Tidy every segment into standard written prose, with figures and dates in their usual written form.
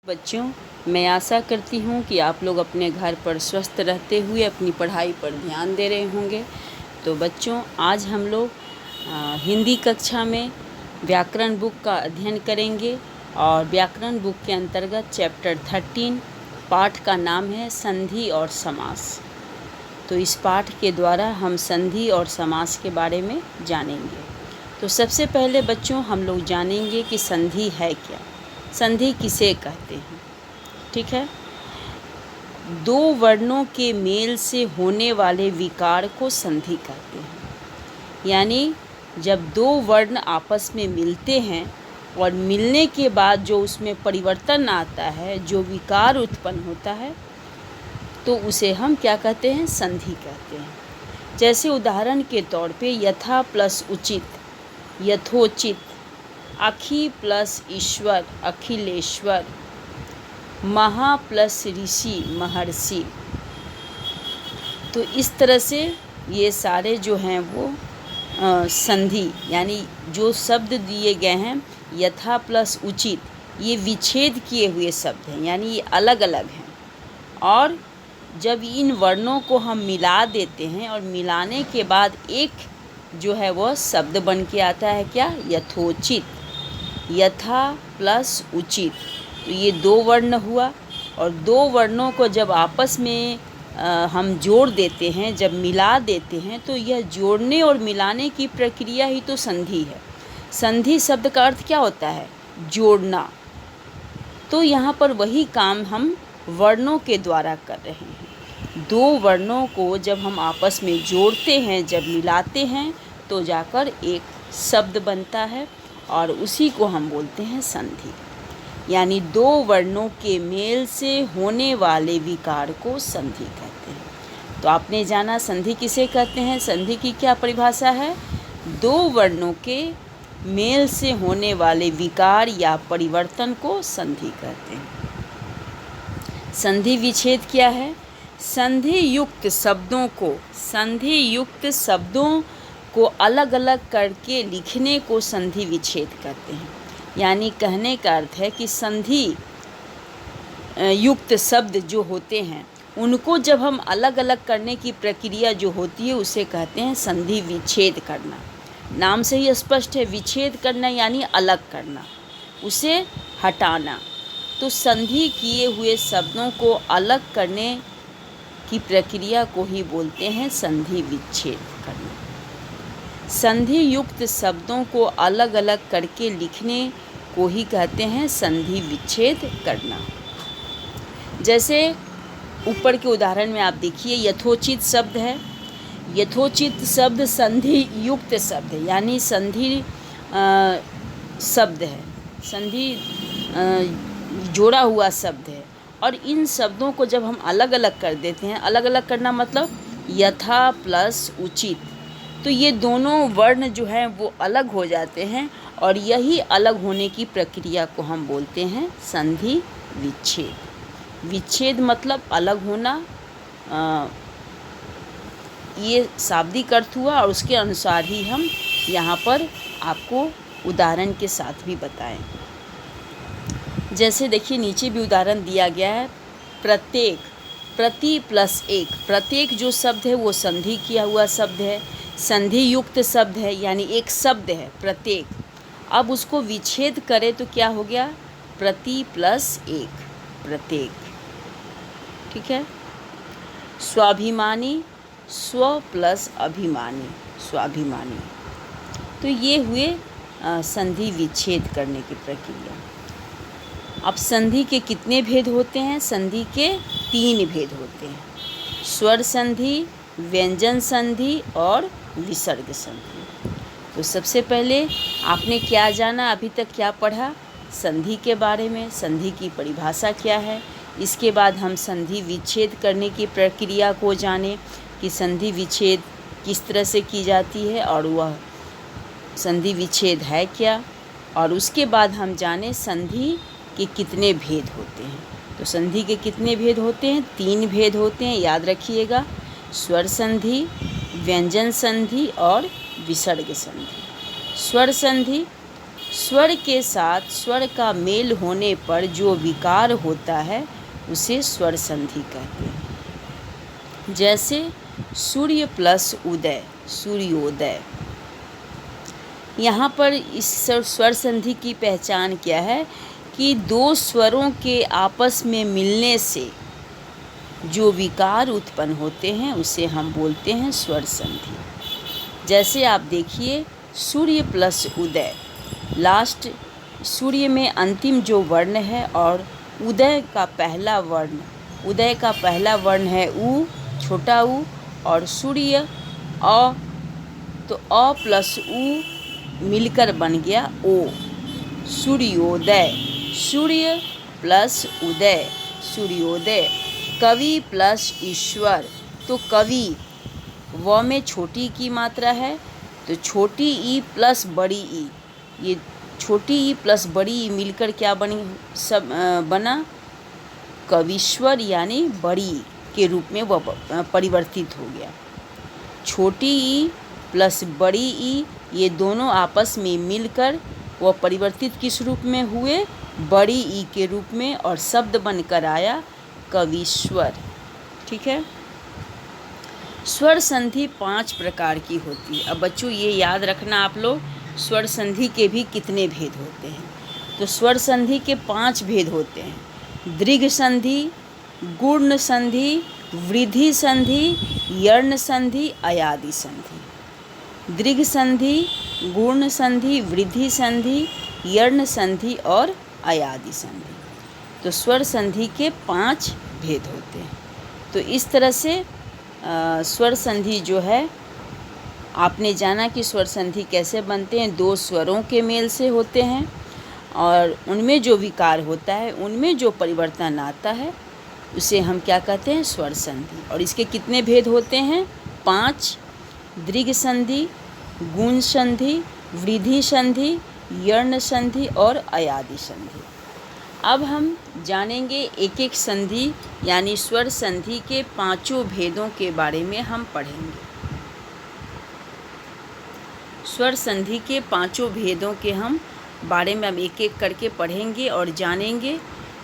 बच्चों, मैं आशा करती हूँ कि आप लोग अपने घर पर स्वस्थ रहते हुए अपनी पढ़ाई पर ध्यान दे रहे होंगे। तो बच्चों, आज हम लोग हिंदी कक्षा में व्याकरण बुक का अध्ययन करेंगे और व्याकरण बुक के अंतर्गत चैप्टर 13 पाठ का नाम है संधि और समास। तो इस पाठ के द्वारा हम संधि और समास के बारे में जानेंगे। तो सबसे पहले बच्चों, हम लोग जानेंगे कि संधि है क्या, संधि किसे कहते हैं। ठीक है, दो वर्णों के मेल से होने वाले विकार को संधि कहते हैं। यानी जब दो वर्ण आपस में मिलते हैं और मिलने के बाद जो उसमें परिवर्तन आता है, जो विकार उत्पन्न होता है, तो उसे हम क्या कहते हैं, संधि कहते हैं। जैसे उदाहरण के तौर पे यथा प्लस उचित, यथोचित, अखि प्लस ईश्वर, अखिलेश्वर, महा प्लस ऋषि, महर्षि। तो इस तरह से ये सारे जो हैं वो संधि, यानी जो शब्द दिए गए हैं यथा प्लस उचित, ये विच्छेद किए हुए शब्द हैं, यानी ये अलग अलग हैं। और जब इन वर्णों को हम मिला देते हैं और मिलाने के बाद एक जो है वह शब्द बन के आता है, क्या, यथोचित। यथा प्लस उचित, तो ये दो वर्ण हुआ और दो वर्णों को जब आपस में हम जोड़ देते हैं, जब मिला देते हैं, तो यह जोड़ने और मिलाने की प्रक्रिया ही तो संधि है। संधि शब्द का अर्थ क्या होता है, जोड़ना। तो यहाँ पर वही काम हम वर्णों के द्वारा कर रहे हैं। दो वर्णों को जब हम आपस में जोड़ते हैं, जब मिलाते हैं, तो जाकर एक शब्द बनता है और उसी को हम बोलते हैं संधि। यानी दो वर्णों के मेल से होने वाले विकार को संधि कहते हैं। तो आपने जाना संधि किसे कहते हैं, संधि की क्या परिभाषा है, दो वर्णों के मेल से होने वाले विकार या परिवर्तन को संधि कहते हैं। संधि विच्छेद क्या है, संधि युक्त शब्दों को अलग अलग करके लिखने को संधि विच्छेद कहते हैं। यानी कहने का अर्थ है कि संधि युक्त शब्द जो होते हैं उनको जब हम अलग अलग करने की प्रक्रिया जो होती है उसे कहते हैं संधि विच्छेद करना। नाम से ही स्पष्ट है, विच्छेद करना यानी अलग करना, उसे हटाना। तो संधि किए हुए शब्दों को अलग करने की प्रक्रिया को ही बोलते हैं संधि विच्छेद करना। संधि युक्त शब्दों को अलग अलग करके लिखने को ही कहते हैं संधि विच्छेद करना। जैसे ऊपर के उदाहरण में आप देखिए, यथोचित शब्द है। यथोचित शब्द संधि युक्त शब्द है, यानी संधि शब्द है, संधि जोड़ा हुआ शब्द है। और इन शब्दों को जब हम अलग अलग कर देते हैं, अलग अलग करना मतलब यथा प्लस उचित, तो ये दोनों वर्ण जो हैं वो अलग हो जाते हैं और यही अलग होने की प्रक्रिया को हम बोलते हैं संधि विच्छेद। विच्छेद मतलब अलग होना, ये शाब्दिक अर्थ हुआ और उसके अनुसार ही हम यहाँ पर आपको उदाहरण के साथ भी बताएं। जैसे देखिए नीचे भी उदाहरण दिया गया है, प्रत्येक, प्रति प्लस एक। प्रत्येक जो शब्द है वो संधि किया हुआ शब्द है, संधि युक्त शब्द है, यानी एक शब्द है प्रत्येक। अब उसको विच्छेद करें तो क्या हो गया, प्रति प्लस एक, प्रत्येक। ठीक है, स्वाभिमानी, स्व प्लस अभिमानी, स्वाभिमानी। तो ये हुए संधि विच्छेद करने की प्रक्रिया। अब संधि के कितने भेद होते हैं, संधि के 3 भेद होते हैं, स्वर संधि, व्यंजन संधि और विसर्ग संधि। तो सबसे पहले आपने क्या जाना, अभी तक क्या पढ़ा, संधि के बारे में, संधि की परिभाषा क्या है। इसके बाद हम संधि विच्छेद करने की प्रक्रिया को जाने कि संधि विच्छेद किस तरह से की जाती है और वह संधि विच्छेद है क्या। और उसके बाद हम जाने संधि के कितने भेद होते हैं। तो संधि के कितने भेद होते हैं, 3 भेद होते हैं, याद रखिएगा, स्वर संधि, व्यंजन संधि और विसर्ग संधि। स्वर संधि, स्वर के साथ स्वर का मेल होने पर जो विकार होता है उसे स्वर संधि कहते हैं। जैसे सूर्य प्लस उदय, सूर्योदय। यहाँ पर इस स्वर संधि की पहचान क्या है कि दो स्वरों के आपस में मिलने से जो विकार उत्पन्न होते हैं उसे हम बोलते हैं स्वर संधि। जैसे आप देखिए सूर्य प्लस उदय, लास्ट सूर्य में अंतिम जो वर्ण है और उदय का पहला वर्ण है उ, छोटा उ, और सूर्य अ, तो अ प्लस उ मिलकर बन गया ओ, सूर्योदय। सूर्य प्लस उदय, सूर्योदय। कवि प्लस ईश्वर, तो कवि व में छोटी की मात्रा है तो छोटी ई प्लस बड़ी ई, ये छोटी ई प्लस बड़ी ई मिलकर क्या बना कवीश्वर, यानी बड़ी के रूप में वह परिवर्तित हो गया। छोटी ई प्लस बड़ी ई ये दोनों आपस में मिलकर वह परिवर्तित किस रूप में हुए, बड़ी ई के रूप में, और शब्द बनकर आया कवीश्वर। ठीक है। स्वर संधि 5 प्रकार की होती है। अब बच्चों ये याद रखना आप लोग, स्वर संधि के भी कितने भेद होते हैं। तो स्वर संधि के 5 भेद होते हैं। दीर्घ संधि, गुण संधि, वृद्धि संधि, यर्ण संधि, अयादि संधि। दीर्घ संधि, गुण संधि, वृद्धि संधि, यर्ण संधि और अयादि संधि। तो स्वर संधि के 5 भेद होते हैं। तो इस तरह से स्वर संधि जो है, आपने जाना कि स्वर संधि कैसे बनते हैं। 2 स्वरों के मेल से होते हैं और उनमें जो विकार होता है, उनमें जो परिवर्तन आता है उसे हम क्या कहते हैं, स्वर संधि। और इसके कितने भेद होते हैं, 5। दीर्घ संधि, गुण संधि, वृद्धि संधि, यर्ण संधि और अयादि संधि। अब हम जानेंगे एक एक संधि यानी स्वर संधि के 5 भेदों के बारे में हम पढ़ेंगे। स्वर संधि के 5 भेदों के हम बारे में हम एक एक करके पढ़ेंगे और जानेंगे।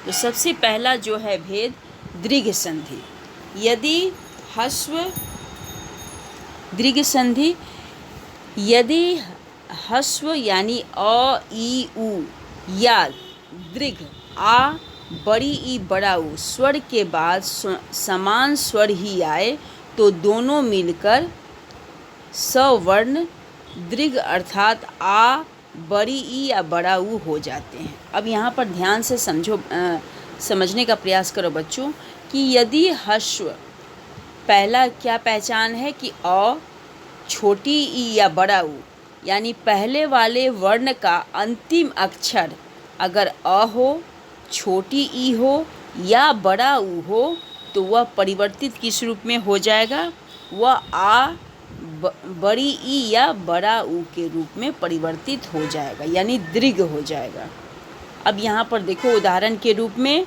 तो सबसे पहला जो है भेद, दीर्घ संधि। यदि ह्रस्व, दीर्घ संधि, यदि ह्रस्व यानी अ, ई, उ या दीर्घ आ, बड़ी ई, बड़ा उ स्वर के बाद समान स्वर ही आए तो दोनों मिलकर सवर्ण दीर्घ अर्थात आ, बड़ी ई या बड़ा उ हो जाते हैं। अब यहाँ पर ध्यान से समझने का प्रयास करो बच्चों कि यदि ह्रस्व, पहला क्या पहचान है कि अ, छोटी ई या बड़ा उ, यानी पहले वाले वर्ण का अंतिम अक्षर अगर अ हो, छोटी ई हो या बड़ा उ हो तो वह परिवर्तित किस रूप में हो जाएगा, वह आ, बड़ी ई या बड़ा उ के रूप में परिवर्तित हो जाएगा, यानी दीर्घ हो जाएगा। अब यहाँ पर देखो उदाहरण के रूप में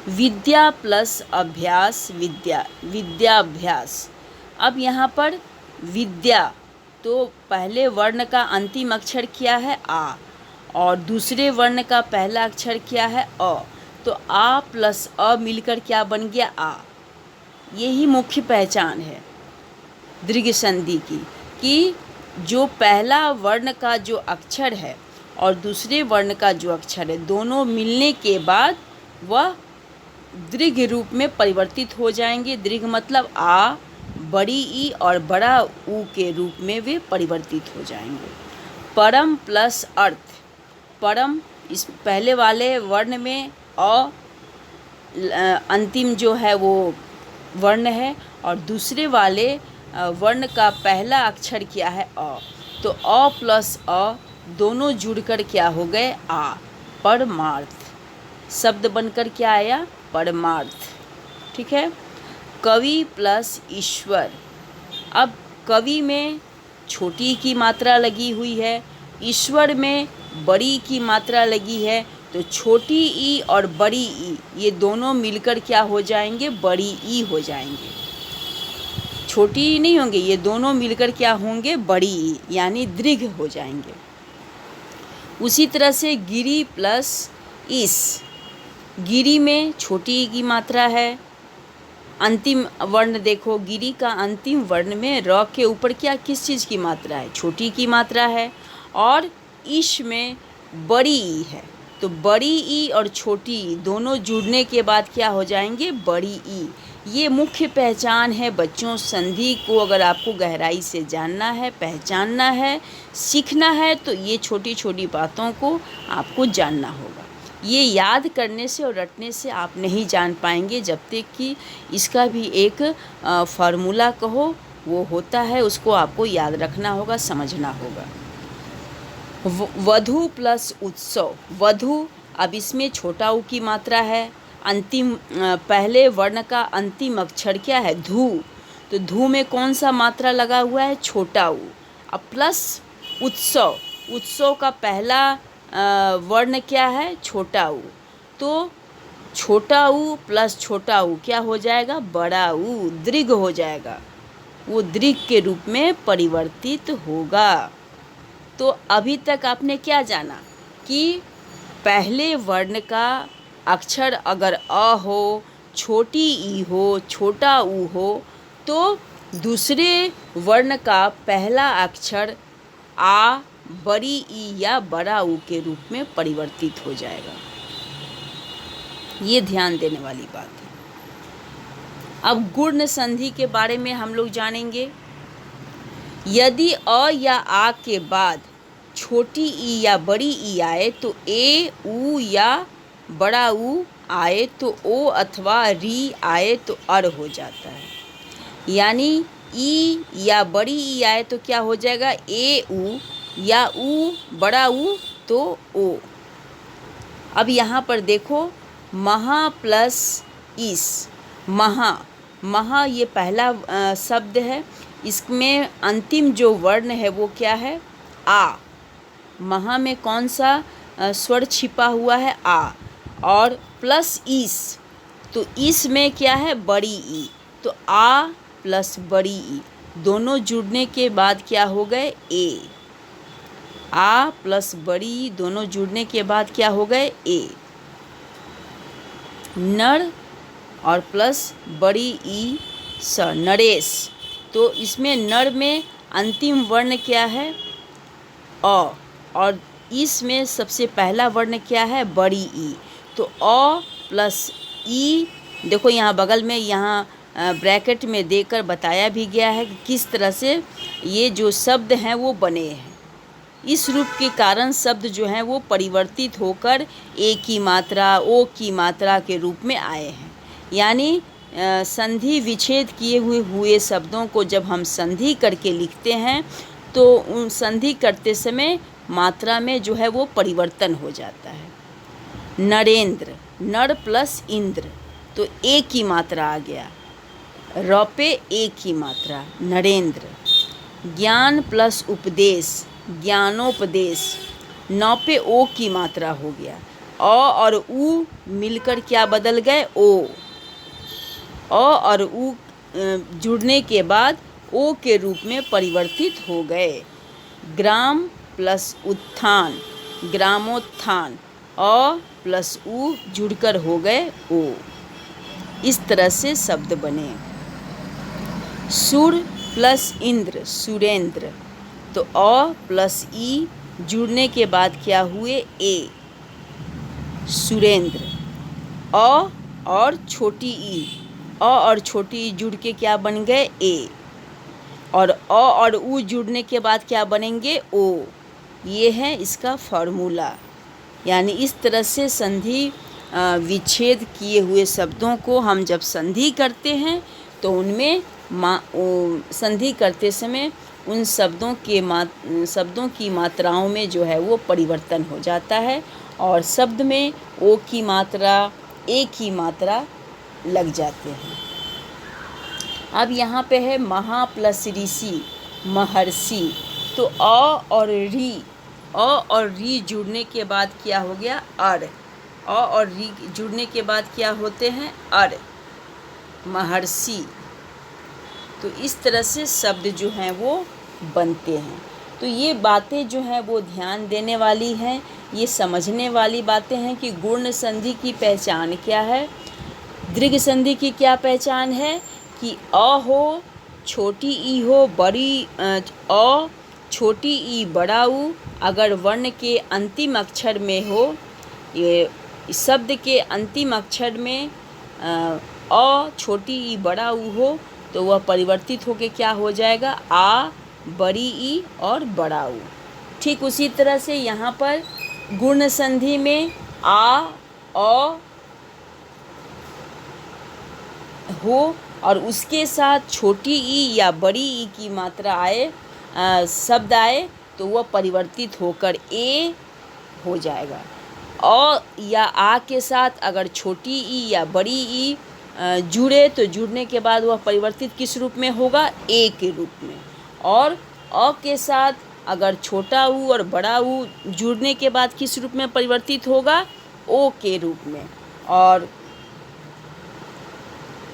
विद्या प्लस अभ्यास, विद्या, विद्याभ्यास। अब यहाँ पर विद्या, तो पहले वर्ण का अंतिम अक्षर क्या है, आ, और दूसरे वर्ण का पहला अक्षर क्या है, अ, तो आ प्लस अ मिलकर क्या बन गया, आ। यही मुख्य पहचान है दीर्घ संधि की, कि जो पहला वर्ण का जो अक्षर है और दूसरे वर्ण का जो अक्षर है, दोनों मिलने के बाद वह दीर्घ रूप में परिवर्तित हो जाएंगे। दीर्घ मतलब आ, बड़ी ई और बड़ा उ के रूप में वे परिवर्तित हो जाएंगे। परम प्लस अर्थ, परम इस पहले वाले वर्ण में अ अंतिम जो है वो वर्ण है और दूसरे वाले वर्ण का पहला अक्षर क्या है, अ, तो अ प्लस अ दोनों जुड़कर क्या हो गए, आ, परमार्थ। शब्द बनकर क्या आया, परमार्थ। ठीक है। कवि प्लस ईश्वर। अब कवि में छोटी की मात्रा लगी हुई है, ईश्वर में बड़ी की मात्रा लगी है, तो छोटी ई और बड़ी ई ये दोनों मिलकर क्या हो जाएंगे, बड़ी ई हो जाएंगे। छोटी ई नहीं होंगे, ये दोनों मिलकर क्या होंगे, बड़ी ई, यानी दीर्घ हो जाएंगे। उसी तरह से गिरी प्लस इस, गिरी में छोटी ई की मात्रा है। अंतिम वर्ण देखो, गिरी का अंतिम वर्ण में र के ऊपर क्या किस चीज़ की मात्रा है, छोटी की मात्रा है। और इश में बड़ी ई है, तो बड़ी ई और छोटी ई दोनों जुड़ने के बाद क्या हो जाएंगे, बड़ी ई। ये मुख्य पहचान है बच्चों। संधि को अगर आपको गहराई से जानना है, पहचानना है, सीखना है, तो ये छोटी छोटी बातों को आपको जानना होगा। ये याद करने से और रटने से आप नहीं जान पाएंगे, जब तक कि इसका भी एक फार्मूला कहो वो होता है, उसको आपको याद रखना होगा, समझना होगा। वधु प्लस उत्सव, वधु, अब इसमें छोटा ऊ की मात्रा है। अंतिम पहले वर्ण का अंतिम अक्षर क्या है, धू, तो धू में कौन सा मात्रा लगा हुआ है, छोटा ऊ। अब प्लस उत्सव, उत्सव का पहला वर्ण क्या है, छोटा ऊ, तो छोटा ऊ प्लस छोटा ऊ क्या हो जाएगा, बड़ा ऊ, दीर्घ हो जाएगा, वो दीर्घ के रूप में परिवर्तित होगा। तो अभी तक आपने क्या जाना कि पहले वर्ण का अक्षर अगर अ हो, छोटी ई हो, छोटा ऊ हो, तो दूसरे वर्ण का पहला अक्षर आ, बड़ी ई या बड़ा ऊ के रूप में परिवर्तित हो जाएगा। ये ध्यान देने वाली बात है। अब गुण संधि के बारे में हम लोग जानेंगे। यदि अ या आ के बाद छोटी ई या बड़ी ई आए तो ए, ऊ या बड़ा ऊ आए तो ओ अथवा री आए तो अर हो जाता है। यानी ई या बड़ी ई आए तो क्या हो जाएगा, ए ऊ, या ऊ बड़ा ऊ तो ओ। अब यहाँ पर देखो, महा प्लस इस, महा, महा ये पहला शब्द है, इसमें अंतिम जो वर्ण है वो क्या है, आ। महा में कौन सा स्वर छिपा हुआ है, आ। और प्लस इस, तो इस में क्या है, बड़ी ई, तो आ प्लस बड़ी ई दोनों जुड़ने के बाद क्या हो गए, ए। आ प्लस बड़ी ई दोनों जुड़ने के बाद क्या हो गए, ए। नर और प्लस बड़ी ई स, नरेश, तो इसमें नर में अंतिम वर्ण क्या है, अ, और इसमें सबसे पहला वर्ण क्या है, बड़ी ई, तो अ प्लस ई। देखो यहाँ बगल में, यहाँ ब्रैकेट में देकर बताया भी गया है कि किस तरह से ये जो शब्द हैं वो बने हैं। इस रूप के कारण शब्द जो हैं वो परिवर्तित होकर ए की मात्रा, ओ की मात्रा के रूप में आए हैं। यानी संधि विच्छेद किए हुए शब्दों को जब हम संधि करके लिखते हैं तो उन संधि करते समय मात्रा में जो है वो परिवर्तन हो जाता है। नरेंद्र, नर प्लस इंद्र, तो ए की मात्रा आ गया, र पे ए की मात्रा, नरेंद्र। ज्ञान प्लस उपदेश, ज्ञानोपदेश, न पे ओ की मात्रा हो गया, अ और उ मिलकर क्या बदल गए, ओ। अ और उ जुड़ने के बाद ओ के रूप में परिवर्तित हो गए। ग्राम प्लस उत्थान, ग्रामोत्थान, अ प्लस उ जुड़कर हो गए ओ। इस तरह से शब्द बने। सुर प्लस इंद्र, सुरेंद्र, तो अ प्लस ई जुड़ने के बाद क्या हुए, ए, सुरेंद्र। अ और छोटी ई, अ और छोटी ई जुड़ के क्या बन गए, ए, और अ और उ जुड़ने के बाद क्या बनेंगे, ओ। ये है इसका फॉर्मूला। यानी इस तरह से संधि विच्छेद किए हुए शब्दों को हम जब संधि करते हैं तो उनमें संधि करते समय उन शब्दों की मात्राओं में जो है वो परिवर्तन हो जाता है और शब्द में ओ की मात्रा, ए की मात्रा लग जाते हैं। अब यहाँ पे है महा प्लस ऋषि, महर्षि, तो अ और री जुड़ने के बाद क्या हो गया, अर। अ और री जुड़ने के बाद क्या होते हैं, अर, महर्षि। तो इस तरह से शब्द जो हैं वो बनते हैं। तो ये बातें जो हैं वो ध्यान देने वाली हैं, ये समझने वाली बातें हैं कि गुण संधि की पहचान क्या है। दीर्घ संधि की क्या पहचान है कि अ हो, छोटी ई हो, बड़ी अ, छोटी ई, बड़ा ऊ, अगर वर्ण के अंतिम अक्षर में हो, ये शब्द के अंतिम अक्षर में अ, छोटी ई, बड़ा ऊ हो, तो वह परिवर्तित होके क्या हो जाएगा, आ, बड़ी ई और बड़ा ऊ। ठीक उसी तरह से यहाँ पर गुण संधि में आ, अ हो और उसके साथ छोटी ई या बड़ी ई की मात्रा आए, शब्द आए, तो वह परिवर्तित होकर ए हो जाएगा। अ या आ के साथ अगर छोटी ई या बड़ी ई जुड़े तो जुड़ने के बाद वह परिवर्तित किस रूप में होगा, ए के रूप में। और अ के साथ अगर छोटा ऊ और बड़ा ऊ जुड़ने के बाद किस रूप में परिवर्तित होगा, ओ के रूप में। और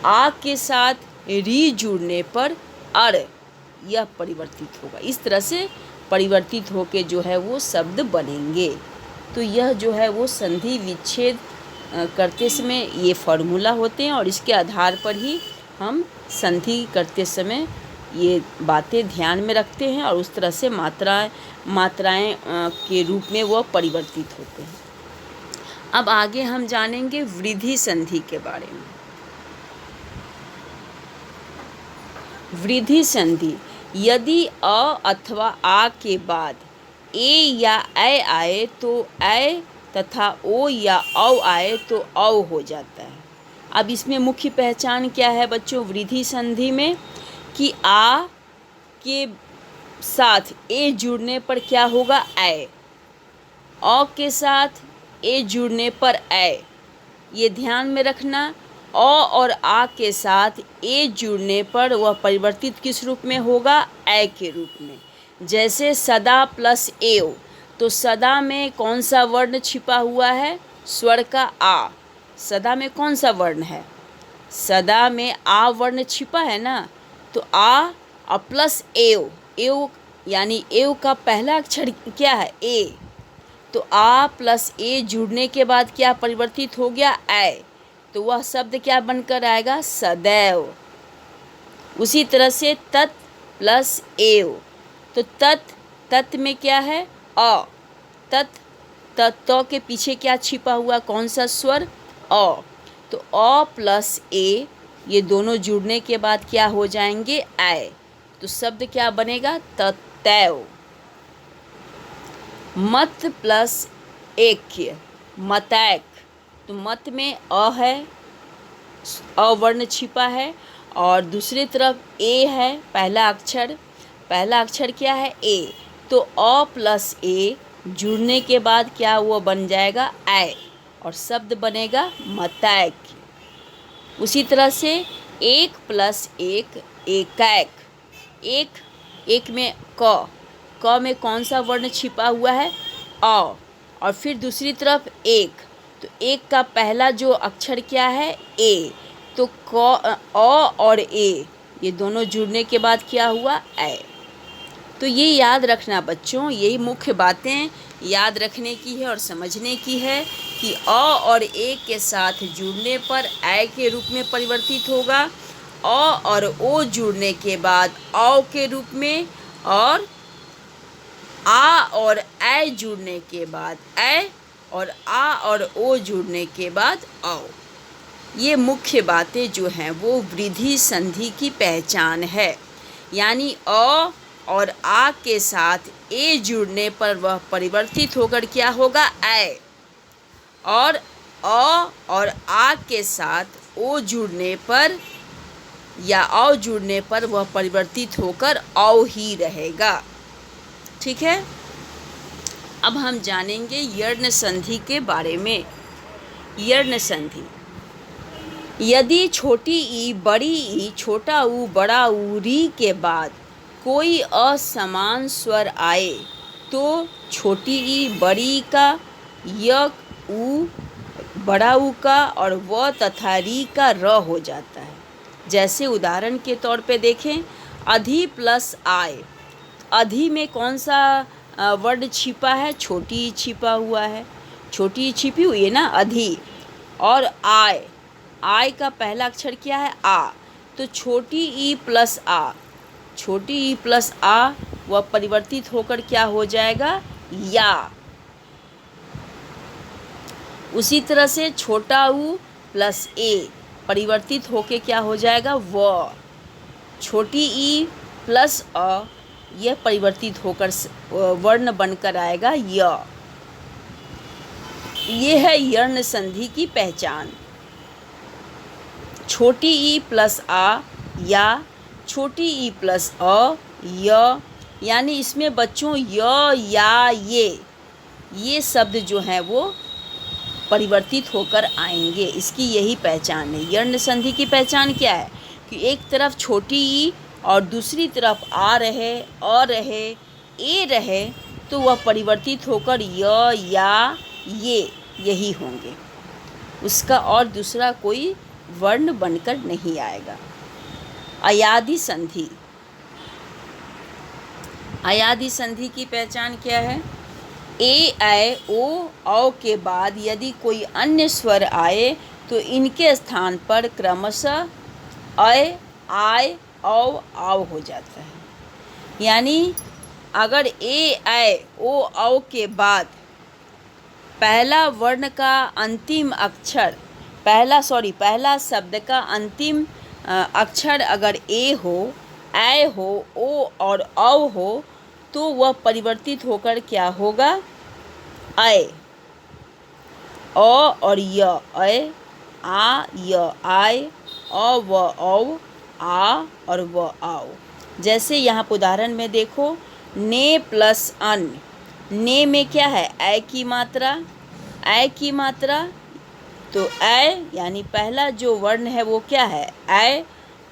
आ के साथ री जुड़ने पर अर, यह परिवर्तित होगा। इस तरह से परिवर्तित होके जो है वो शब्द बनेंगे। तो यह जो है वो संधि विच्छेद करते समय ये फॉर्मूला होते हैं और इसके आधार पर ही हम संधि करते समय ये बातें ध्यान में रखते हैं और उस तरह से मात्राएं के रूप में वह परिवर्तित होते हैं। अब आगे हम जानेंगे वृद्धि संधि के बारे में। वृद्धि संधि, यदि अ अथवा आ के बाद ए या ऐ आए तो ऐ तथा ओ या औ आए तो औ हो जाता है। अब इसमें मुख्य पहचान क्या है बच्चों वृद्धि संधि में, कि आ के साथ ए जुड़ने पर क्या होगा, ऐ, औ के साथ ए जुड़ने पर ऐ। ये ध्यान में रखना, अ और आ के साथ ए जुड़ने पर वह परिवर्तित किस रूप में होगा, ऐ के रूप में। जैसे सदा प्लस एव, तो सदा में कौन सा वर्ण छिपा हुआ है, स्वर का आ। सदा में कौन सा वर्ण है, सदा में आ वर्ण छिपा है ना, तो आ और प्लस एव, एव यानी एव का पहला अक्षर क्या है, ए, तो आ प्लस ए जुड़ने के बाद क्या परिवर्तित हो गया, ऐ, तो वह शब्द क्या बनकर आएगा, सदैव। उसी तरह से तत् प्लस एव, तो तत् में क्या है, अ, तत् के पीछे क्या छिपा हुआ, कौन सा स्वर, अ, तो अ प्लस ए ये दोनों जुड़ने के बाद क्या हो जाएंगे, ऐ, तो शब्द क्या बनेगा, तत्तैव। मत प्लस ऐक्य, मतैक, तो मत में अ है, अवर्ण छिपा है, और दूसरी तरफ ए है, पहला अक्षर क्या है, ए, तो अ प्लस ए जुड़ने के बाद क्या वो बन जाएगा, ऐ, और शब्द बनेगा मतैक। उसी तरह से एक प्लस एक, एकैक, एक में क में कौन सा वर्ण छिपा हुआ है, अ, और फिर दूसरी तरफ एक, तो एक का पहला जो अक्षर क्या है, ए, तो अ और ए ये दोनों जुड़ने के बाद क्या हुआ, ऐ। तो ये याद रखना बच्चों, यही मुख्य बातें याद रखने की है और समझने की है कि अ और ए के साथ जुड़ने पर ऐ के रूप में परिवर्तित होगा, अ और ओ जुड़ने के बाद औ के रूप में, और आ और ऐ जुड़ने के बाद ऐ, और आ और ओ जुड़ने के बाद औ। ये मुख्य बातें जो हैं वो वृद्धि संधि की पहचान है। यानी अ और आ के साथ ए जुड़ने पर वह परिवर्तित होकर क्या होगा, ऐ, और अ और आ के साथ ओ जुड़ने पर या औ जुड़ने पर वह परिवर्तित होकर औ ही रहेगा। ठीक है, अब हम जानेंगे यर्ण संधि के बारे में। यर्ण संधि, यदि छोटी ई, बड़ी ई, छोटा ऊ, बड़ा ऊ, री के बाद कोई असमान स्वर आए तो छोटी ई, बड़ी का, य, ऊ, बड़ा ऊ का और व तथा री का र हो जाता है। जैसे उदाहरण के तौर पे देखें, अधि प्लस आय, अधि में कौन सा वर्ड छिपा है? छोटी ई छिपा हुआ है, छोटी ई छिपी हुई है ना, अधि। और आय, आय का पहला अक्षर क्या है? आ। तो छोटी ई प्लस आ, छोटी ई प्लस आ वह परिवर्तित होकर क्या हो जाएगा? या। उसी तरह से छोटा ऊ प्लस ए परिवर्तित होके क्या हो जाएगा? व। छोटी ई प्लस अ यह परिवर्तित होकर वर्ण बनकर आएगा य। ये है यर्ण संधि की पहचान। छोटी ई प्लस आ या छोटी ई प्लस अ य, यानी इसमें बच्चों य या ये शब्द जो हैं वो परिवर्तित होकर आएंगे। इसकी यही पहचान है। यर्ण संधि की पहचान क्या है? कि एक तरफ छोटी ई और दूसरी तरफ आ रहे, अ रहे, ए रहे, तो वह परिवर्तित होकर य या यही होंगे। उसका और दूसरा कोई वर्ण बनकर नहीं आएगा। अयादि संधि, अयादि संधि की पहचान क्या है? ए, ऐ, ओ, औ के बाद यदि कोई अन्य स्वर आए तो इनके स्थान पर क्रमशः अय, आय, औ, आव हो जाता है। यानी अगर ए, ऐ, ओ, औ के बाद पहला वर्ण का अंतिम अक्षर, पहला शब्द का अंतिम अक्षर अगर ए हो, ऐ हो, ओ और औ हो, तो वह परिवर्तित होकर क्या होगा? अय। अ और य, अय, आ, य, आय, अ व औ, आ और व आओ। जैसे यहाँ पर उदाहरण में देखो, ने प्लस अन, ने में क्या है? ऐ की मात्रा, ऐ की मात्रा, तो ऐ यानी पहला जो वर्ण है वो क्या है? ऐ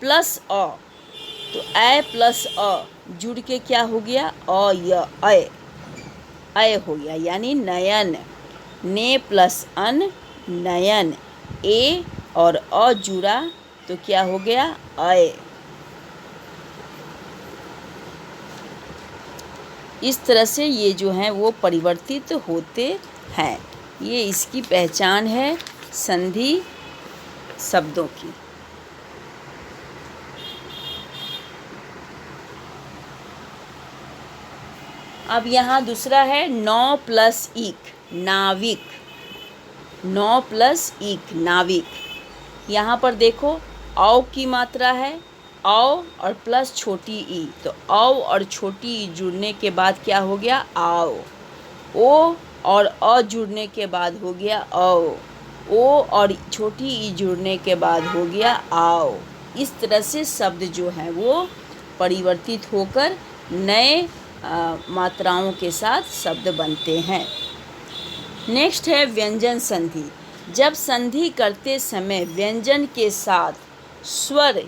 प्लस अ, तो ऐ प्लस अ जुड़ के क्या हो गया? अ य, अय हो गया, यानी नयन। ने प्लस अन, नयन। ए और अ जुड़ा तो क्या हो गया? अय। इस तरह से ये जो हैं वो परिवर्तित होते हैं। ये इसकी पहचान है संधि शब्दों की। अब यहाँ दूसरा है नौ प्लस इक, नाविक। नौ प्लस इक, नाविक। यहाँ पर देखो औ की मात्रा है, औ और प्लस छोटी ई, तो औ और छोटी ई जुड़ने के बाद क्या हो गया? आओ। ओ और अ जुड़ने के बाद हो गया औ। ओ और छोटी ई जुड़ने के बाद हो गया आओ। इस तरह से शब्द जो हैं वो परिवर्तित होकर नए मात्राओं के साथ शब्द बनते हैं। नेक्स्ट है व्यंजन संधि। जब संधि करते समय व्यंजन के साथ स्वर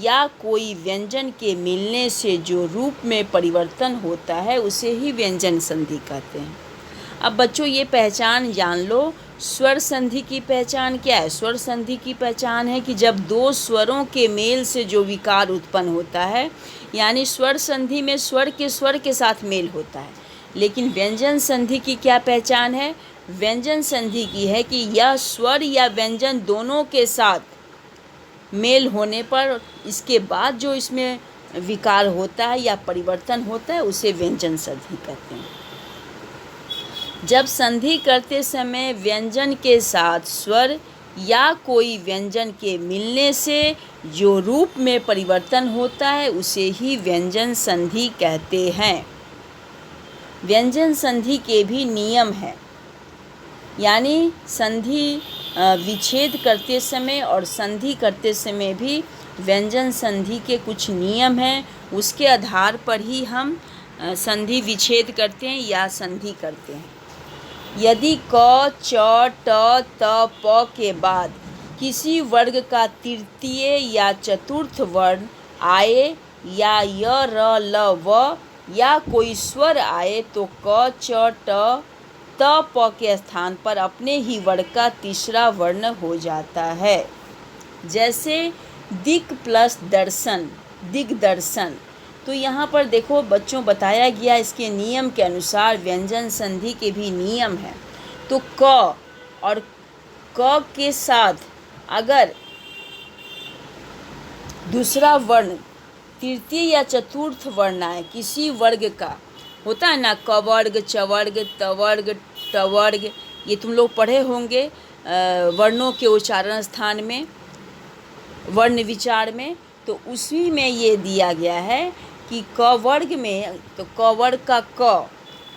या कोई व्यंजन के मिलने से जो रूप में परिवर्तन होता है उसे ही व्यंजन संधि कहते हैं। अब बच्चों ये पहचान जान लो। स्वर संधि की पहचान क्या है? स्वर संधि की पहचान है कि जब दो स्वरों के मेल से जो विकार उत्पन्न होता है, यानी स्वर संधि में स्वर के साथ मेल होता है। लेकिन व्यंजन संधि की क्या पहचान है? व्यंजन संधि की है कि यह स्वर या व्यंजन दोनों के साथ मेल होने पर इसके बाद जो इसमें विकार होता है या परिवर्तन होता है उसे व्यंजन संधि कहते हैं। जब संधि करते समय व्यंजन के साथ स्वर या कोई व्यंजन के मिलने से जो रूप में परिवर्तन होता है उसे ही व्यंजन संधि कहते हैं। व्यंजन संधि के भी नियम हैं, यानी संधि विच्छेद करते समय और संधि करते समय भी व्यंजन संधि के कुछ नियम हैं। उसके आधार पर ही हम संधि विच्छेद करते हैं या संधि करते हैं। यदि क, च, ट, त, प के बाद किसी वर्ग का तृतीय या चतुर्थ वर्ण आए या य, र, ल, व या कोई स्वर आए तो क, च, ट, त, प के स्थान पर अपने ही वर्ग का तीसरा वर्ण हो जाता है। जैसे दिक् प्लस दर्शन, दिग्दर्शन। तो यहाँ पर देखो बच्चों, बताया गया इसके नियम के अनुसार व्यंजन संधि के भी नियम हैं। तो क और क के साथ अगर दूसरा वर्ण तृतीय या चतुर्थ वर्ण आए किसी वर्ग का, होता है ना, क वर्ग, च वर्ग, त वर्ग, ट वर्ग, ये तुम लोग पढ़े होंगे वर्णों के उच्चारण स्थान में, वर्ण विचार में। तो उसी में ये दिया गया है कि क वर्ग में, तो क वर्ग का क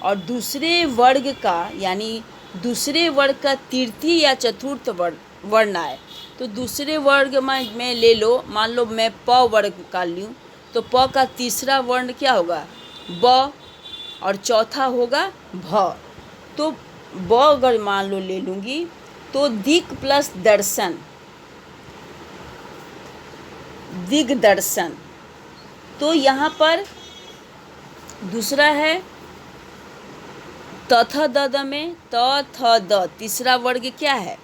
और दूसरे वर्ग का, यानी दूसरे वर्ग का तृतीय या चतुर्थ वर्ण आए, तो दूसरे वर्ग में ले लो, मान लो मैं प वर्ग का लूँ, तो प का तीसरा वर्ण क्या होगा, ब, और चौथा होगा भ। तो ब अगर मान लो ले लूँगी तो दिक् प्लस दर्शन, दिग्दर्शन। तो यहाँ पर दूसरा है त थ द द में त थ द, तीसरा वर्ग क्या है,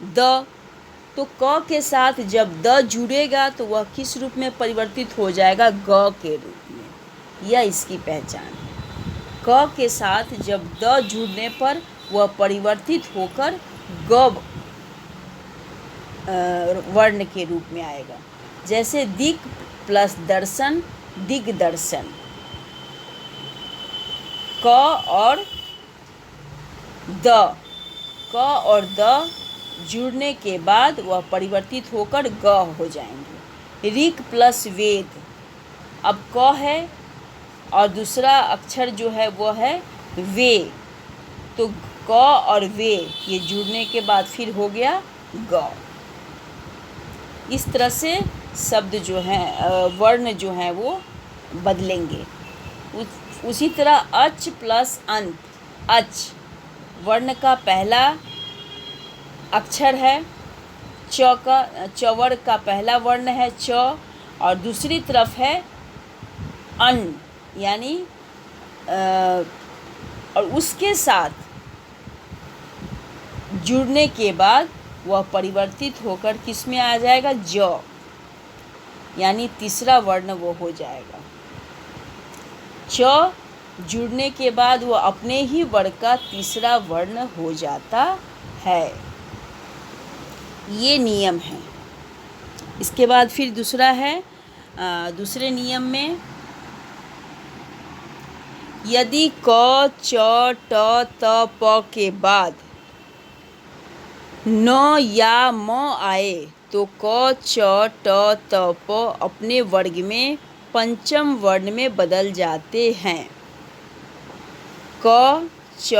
द। तो क के साथ जब द जुड़ेगा तो वह किस रूप में परिवर्तित हो जाएगा, ग के रूप में। यह इसकी पहचान है। क के साथ जब द जुड़ने पर वह परिवर्तित होकर ग वर्ण के रूप में आएगा। जैसे दिक् प्लस दर्शन, दिग्दर्शन। क और द, क और द जुड़ने के बाद वह परिवर्तित होकर ग हो जाएंगे। ऋक् प्लस वेद, अब क है और दूसरा अक्षर जो है वो है वे, तो क और वे ये जुड़ने के बाद फिर हो गया ग। इस तरह से शब्द जो हैं, वर्ण जो हैं वो बदलेंगे। उसी तरह अच प्लस अंत, अच वर्ण का पहला अक्षर है, च वर्ग का पहला वर्ण है च, और दूसरी तरफ है अन, यानी और उसके साथ जुड़ने के बाद वह परिवर्तित होकर किस में आ जाएगा, ज, यानी तीसरा वर्ण वो हो जाएगा। च जुड़ने के बाद वह अपने ही वर्ग का तीसरा वर्ण हो जाता है। ये नियम है। इसके बाद फिर दूसरा है, दूसरे नियम में यदि क, च, ट, त, प के बाद न या म आए तो क, च, ट, त, प अपने वर्ग में पंचम वर्ण में बदल जाते हैं। क, च,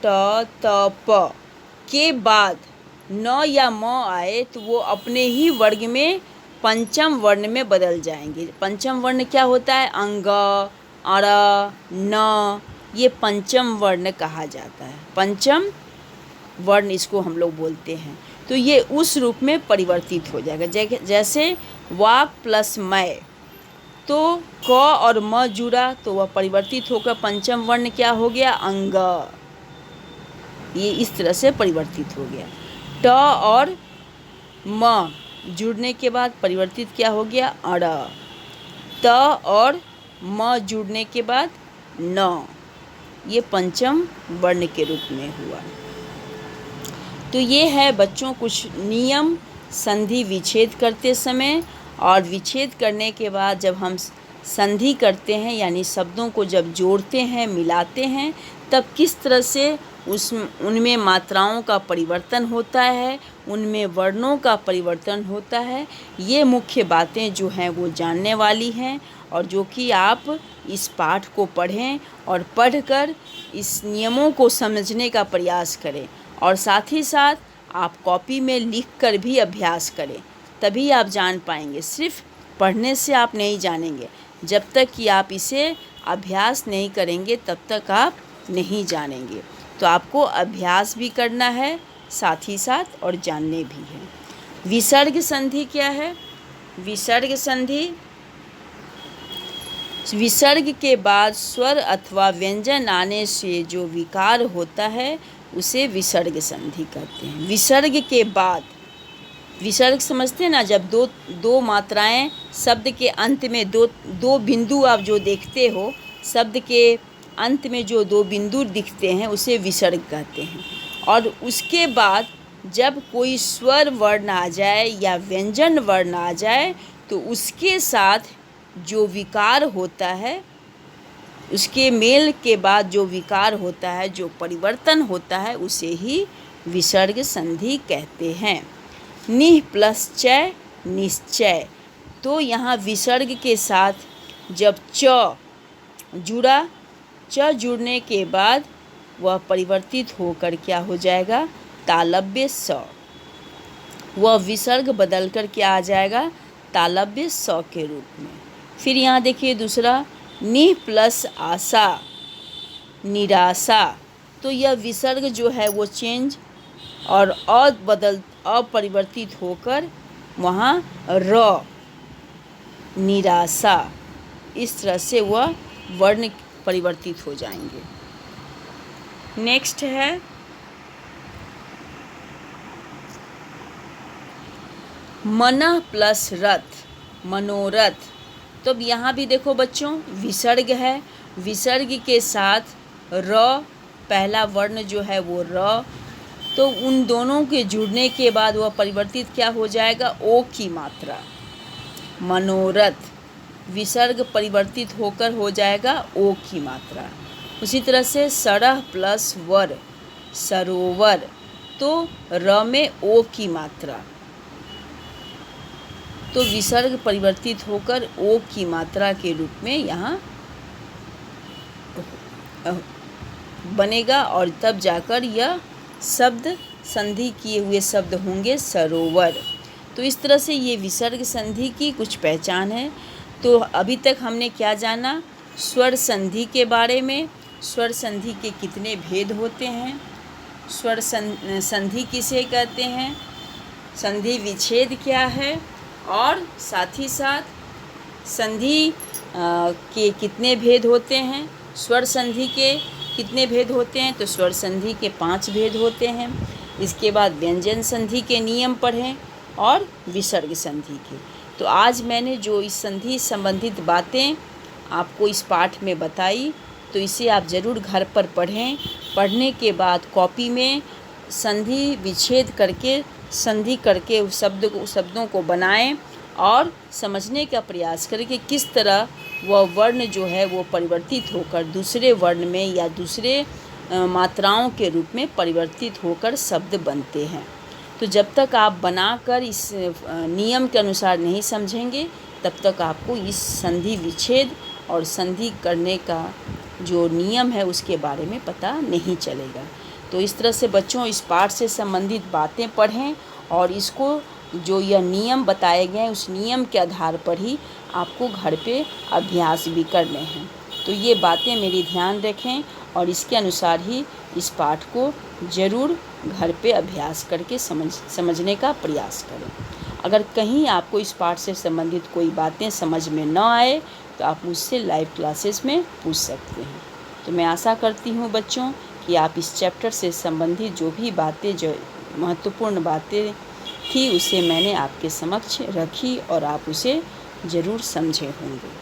ट, त, प के बाद न या म आए तो वो अपने ही वर्ग में पंचम वर्ण में बदल जाएंगे। पंचम वर्ण क्या होता है, अंग, अर, न, ये पंचम वर्ण कहा जाता है। पंचम वर्ण इसको हम लोग बोलते हैं। तो ये उस रूप में परिवर्तित हो जाएगा। जैसे वाक प्लस मैं, तो क और म जुड़ा तो वह परिवर्तित होकर पंचम वर्ण क्या हो गया, अंग। ये इस तरह से परिवर्तित हो गया। ट और म जुड़ने के बाद परिवर्तित क्या हो गया, अड़। त और म जुड़ने के बाद न, ये पंचम वर्ण के रूप में हुआ। तो ये है बच्चों कुछ नियम संधि विच्छेद करते समय, और विच्छेद करने के बाद जब हम संधि करते हैं यानी शब्दों को जब जोड़ते हैं, मिलाते हैं, तब किस तरह से उनमें मात्राओं का परिवर्तन होता है, उनमें वर्णों का परिवर्तन होता है। ये मुख्य बातें जो हैं वो जानने वाली हैं, और जो कि आप इस पाठ को पढ़ें और पढ़कर इस नियमों को समझने का प्रयास करें, और साथ ही साथ आप कॉपी में लिख कर भी अभ्यास करें, तभी आप जान पाएंगे। सिर्फ पढ़ने से आप नहीं जानेंगे, जब तक कि आप इसे अभ्यास नहीं करेंगे तब तक आप नहीं जानेंगे। तो आपको अभ्यास भी करना है साथ ही साथ, और जानने भी है। विसर्ग संधि क्या है? विसर्ग संधि, विसर्ग के बाद स्वर अथवा व्यंजन आने से जो विकार होता है उसे विसर्ग संधि कहते हैं। विसर्ग के बाद, विसर्ग समझते हैं ना, जब दो मात्राएं शब्द के अंत में दो बिंदु आप जो देखते हो, शब्द के अंत में जो दो बिंदु दिखते हैं उसे विसर्ग कहते हैं। और उसके बाद जब कोई स्वर वर्ण आ जाए या व्यंजन वर्ण आ जाए तो उसके साथ जो विकार होता है, उसके मेल के बाद जो विकार होता है, जो परिवर्तन होता है, उसे ही विसर्ग संधि कहते हैं। निः प्लस चय निश्चय। तो यहाँ विसर्ग के साथ जब च जुड़ा, च जुड़ने के बाद वह परिवर्तित होकर क्या हो जाएगा, तालव्य स। वह विसर्ग बदलकर क्या आ जाएगा, तालव्य स के रूप में। फिर यहाँ देखिए दूसरा, निः प्लस आशा निराशा। तो यह विसर्ग जो है वो चेंज और अपरिवर्तित होकर वहाँ र, निराशा, इस तरह से वह वर्ण परिवर्तित हो जाएंगे। नेक्स्ट है मनः प्लस रथ मनोरथ। तो अब यहाँ भी देखो बच्चों, विसर्ग है, विसर्ग के साथ र, पहला वर्ण जो है वो र, तो उन दोनों के जुड़ने के बाद वह परिवर्तित क्या हो जाएगा, ओ की मात्रा, मनोरथ। विसर्ग परिवर्तित होकर हो जाएगा ओ की मात्रा। उसी तरह से सरह प्लस वर सरोवर। तो र में ओ की मात्रा, तो विसर्ग परिवर्तित होकर ओ की मात्रा के रूप में यहाँ बनेगा और तब जाकर यह शब्द संधि किए हुए शब्द होंगे सरोवर। तो इस तरह से ये विसर्ग संधि की कुछ पहचान है। तो अभी तक हमने क्या जाना, स्वर संधि के बारे में, स्वर संधि के कितने भेद होते हैं, स्वर संधि किसे कहते हैं, संधि विच्छेद क्या है, और साथ ही साथ संधि के कितने भेद होते हैं, स्वर संधि के कितने भेद होते हैं। तो स्वर संधि के 5 भेद होते हैं। इसके बाद व्यंजन संधि के नियम पढ़ें और विसर्ग संधि के। तो आज मैंने जो इस संधि संबंधित बातें आपको इस पाठ में बताई, तो इसे आप ज़रूर घर पर पढ़ें। पढ़ने के बाद कॉपी में संधि विच्छेद करके, संधि करके उस शब्दों को बनाएं और समझने का प्रयास करें कि किस तरह वह वर्ण जो है वो परिवर्तित होकर दूसरे वर्ण में या दूसरे मात्राओं के रूप में परिवर्तित होकर शब्द बनते हैं। तो जब तक आप बनाकर इस नियम के अनुसार नहीं समझेंगे, तब तक आपको इस संधि विच्छेद और संधि करने का जो नियम है उसके बारे में पता नहीं चलेगा। तो इस तरह से बच्चों इस पाठ से संबंधित बातें पढ़ें और इसको जो यह नियम बताए गए हैं उस नियम के आधार पर ही आपको घर पे अभ्यास भी करने हैं। तो ये बातें मेरी ध्यान रखें और इसके अनुसार ही इस पाठ को ज़रूर घर पे अभ्यास करके समझने का प्रयास करें। अगर कहीं आपको इस पाठ से संबंधित कोई बातें समझ में न आए तो आप मुझसे लाइव क्लासेस में पूछ सकते हैं। तो मैं आशा करती हूँ बच्चों कि आप इस चैप्टर से संबंधित जो भी बातें, जो महत्वपूर्ण बातें थी, उसे मैंने आपके समक्ष रखी और आप उसे ज़रूर समझे होंगे।